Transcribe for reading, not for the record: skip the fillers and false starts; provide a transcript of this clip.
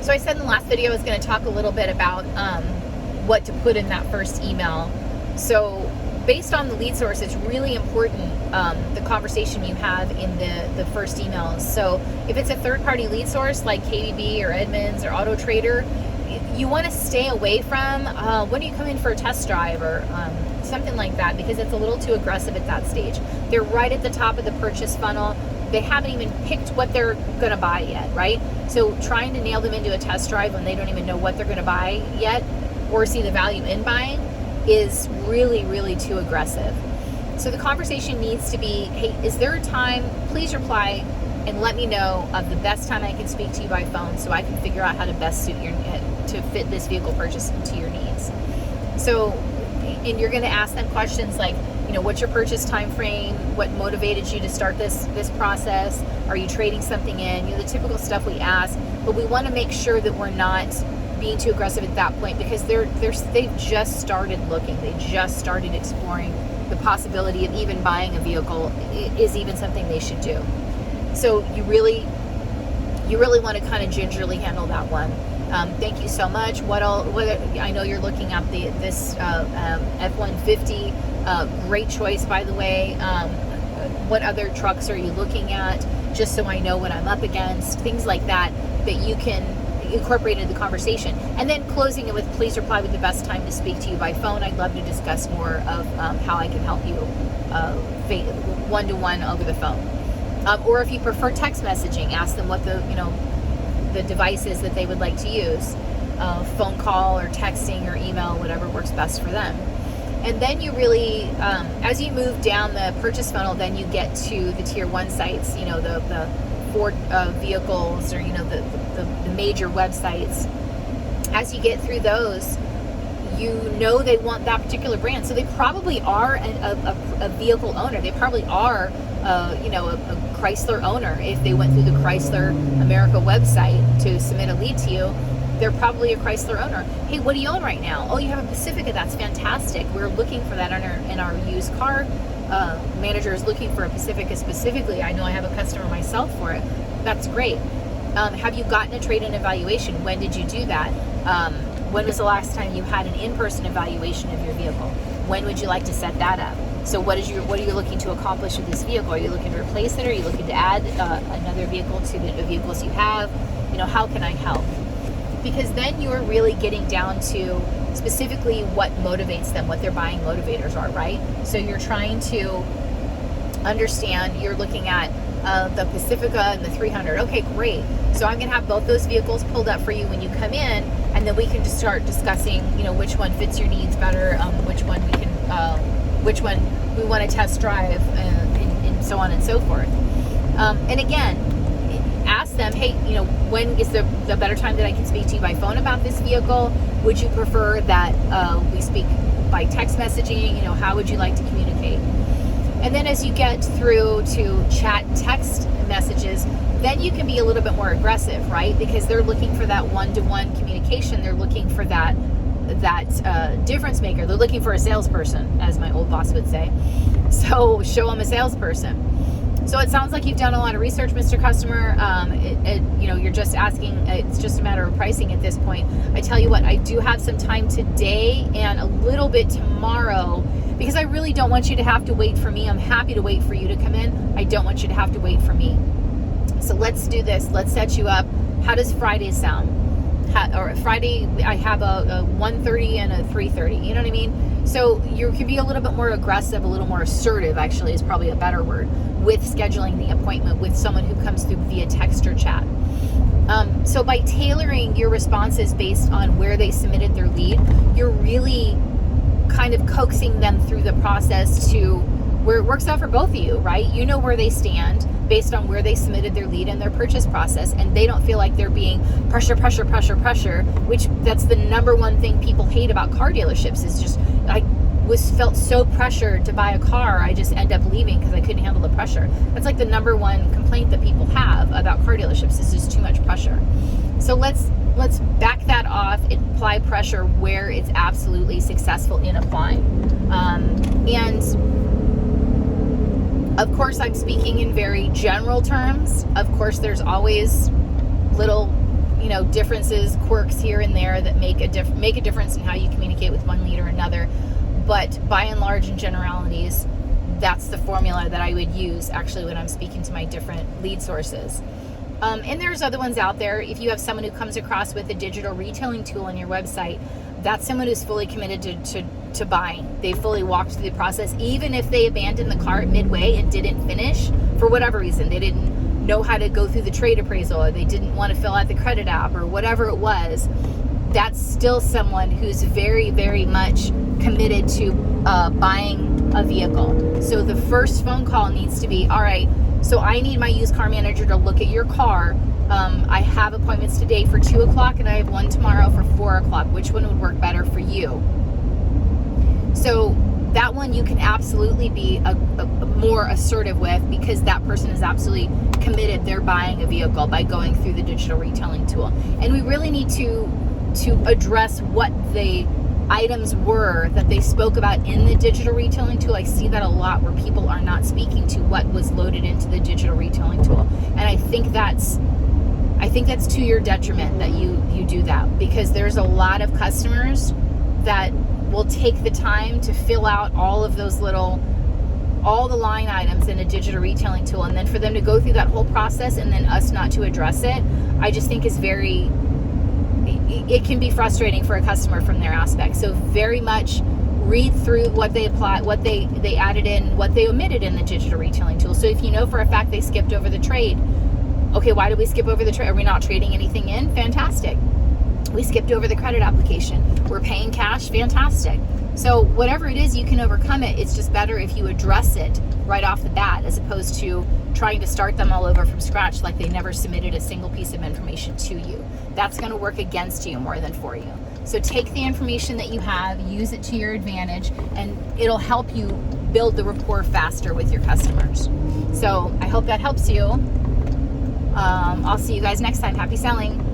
So I said in the last video I was going to talk a little bit about what to put in that first email. So based on the lead source, it's really important the conversation you have in the first emails. So if it's a third-party lead source like KBB or Edmunds or Auto Trader, you want to stay away from when do you come in for a test drive or something like that, because it's a little too aggressive at that stage. They're right at the top of the purchase funnel. They haven't even picked what they're going to buy yet, right? So trying to nail them into a test drive when they don't even know what they're going to buy yet or see the value in buying is really, really too aggressive. So the conversation needs to be, hey, is there a time? Please reply and let me know of the best time I can speak to you by phone so I can figure out how to best suit to fit this vehicle purchase into your needs. So, and you're going to ask them questions like, what's your purchase time frame? What motivated you to start this process? Are you trading something in? The typical stuff we ask, but we want to make sure that we're not being too aggressive at that point, because they've just started looking. They just started exploring the possibility of even buying a vehicle is even something they should do. So you really want to kind of gingerly handle that one. Thank you so much. I know you're looking at this F-150. Great choice, by the way. What other trucks are you looking at? Just so I know what I'm up against. Things like that you can incorporate into the conversation. And then closing it with, please reply with the best time to speak to you by phone. I'd love to discuss more of how I can help you one-to-one over the phone. Or if you prefer text messaging, ask them what the device is that they would like to use. Phone call or texting or email, whatever works best for them. And then you really, as you move down the purchase funnel, then you get to the tier 1 sites, the Ford vehicles, or, the major websites. As you get through those, they want that particular brand. So they probably are a vehicle owner. They probably are, a Chrysler owner. If they went through the Chrysler America website to submit a lead to you, they're probably a Chrysler owner. Hey, what do you own right now? Oh, you have a Pacifica. That's fantastic. We're looking for that in our used car. Manager is looking for a Pacifica specifically. I know I have a customer myself for it. That's great. Have you gotten a trade-in evaluation? When did you do that? When was the last time you had an in-person evaluation of your vehicle? When would you like to set that up? So what are you looking to accomplish with this vehicle? Are you looking to replace it? Are you looking to add another vehicle to the vehicles you have? How can I help? Because then you're really getting down to specifically what motivates them, what their buying motivators are, right? So you're trying to understand, you're looking at the Pacifica and the 300. Okay, great. So I'm going to have both those vehicles pulled up for you when you come in, and then we can just start discussing, which one fits your needs better, which one we want to test drive, and so on and so forth. And again, ask them, hey, when is the better time that I can speak to you by phone about this vehicle? Would you prefer that we speak by text messaging? How would you like to communicate? And then as you get through to chat text messages, then you can be a little bit more aggressive, right? Because they're looking for that one-to-one communication. They're looking for that difference maker. They're looking for a salesperson, as my old boss would say. So show them a salesperson. So it sounds like you've done a lot of research, Mr. Customer. You're just asking, it's just a matter of pricing at this point. I tell you what, I do have some time today and a little bit tomorrow, because I really don't want you to have to wait for me. I'm happy to wait for you to come in. I don't want you to have to wait for me. So let's do this. Let's set you up. How does Friday sound? Friday, I have a 1:30 and a 3:30. You know what I mean? So you can be a little bit more aggressive, a little more assertive, actually, is probably a better word, with scheduling the appointment with someone who comes through via text or chat. So by tailoring your responses based on where they submitted their lead, you're really kind of coaxing them through the process to where it works out for both of you, right? You know where they stand based on where they submitted their lead in their purchase process, and they don't feel like they're being pressure, which that's the number one thing people hate about car dealerships is just, felt so pressured to buy a car, I just end up leaving because I couldn't handle the pressure. That's like the number one complaint that people have about car dealerships is just too much pressure. So let's back that off and apply pressure where it's absolutely successful in applying. And of course, I'm speaking in very general terms. Of course, there's always little, differences, quirks here and there that make a difference in how you communicate with one lead or another. But by and large, in generalities, that's the formula that I would use actually when I'm speaking to my different lead sources. And there's other ones out there. If you have someone who comes across with a digital retailing tool on your website, that's someone who's fully committed to buying. They fully walked through the process, even if they abandoned the cart midway and didn't finish for whatever reason. They didn't know how to go through the trade appraisal, or they didn't want to fill out the credit app, or whatever it was. That's still someone who's very, very much committed to buying a vehicle. So the first phone call needs to be, all right, so I need my used car manager to look at your car. I have appointments today for 2 o'clock and I have one tomorrow for 4 o'clock. Which one would work better for you? So that one you can absolutely be a more assertive with, because that person is absolutely committed. They're buying a vehicle by going through the digital retailing tool. And we really need to address what the items were that they spoke about in the digital retailing tool. I see that a lot, where people are not speaking to what was loaded into the digital retailing tool. And I think that's to your detriment that you do that, because there's a lot of customers that will take the time to fill out all of those all the line items in a digital retailing tool, and then for them to go through that whole process and then us not to address it, I just think is it can be frustrating for a customer from their aspect. So very much read through what they applied, what they added in, what they omitted in the digital retailing tool. So if you know for a fact they skipped over the trade, okay, why did we skip over the trade? Are we not trading anything in? Fantastic. We skipped over the credit application. We're paying cash? Fantastic. So whatever it is, you can overcome it. It's just better if you address it right off the bat, as opposed to trying to start them all over from scratch like they never submitted a single piece of information to you. That's going to work against you more than for you. So take the information that you have, use it to your advantage, and it'll help you build the rapport faster with your customers. So I hope that helps you. I'll see you guys next time. Happy selling.